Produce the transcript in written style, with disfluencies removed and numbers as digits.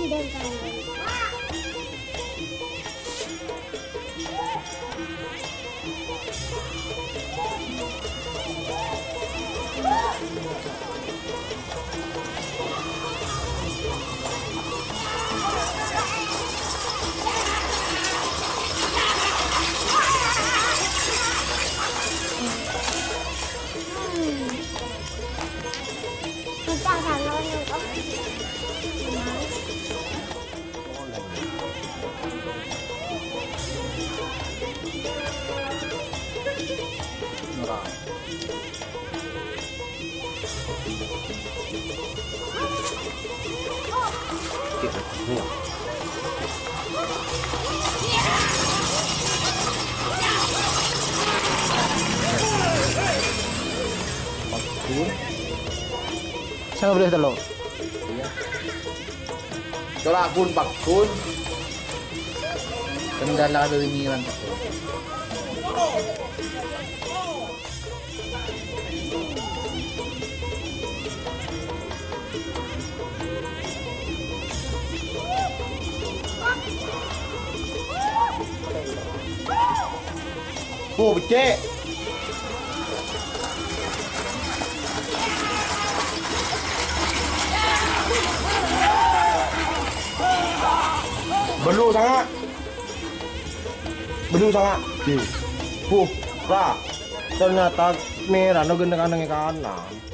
Dan kanan. Kita salah yang kau. Murah. Saya boleh telur. Kalau akun bakun kendala dari ini kan. Oh, becek. Belu sangat. Belu sangat. Ra. Ternyata merah no gendeng-gendeng kanan.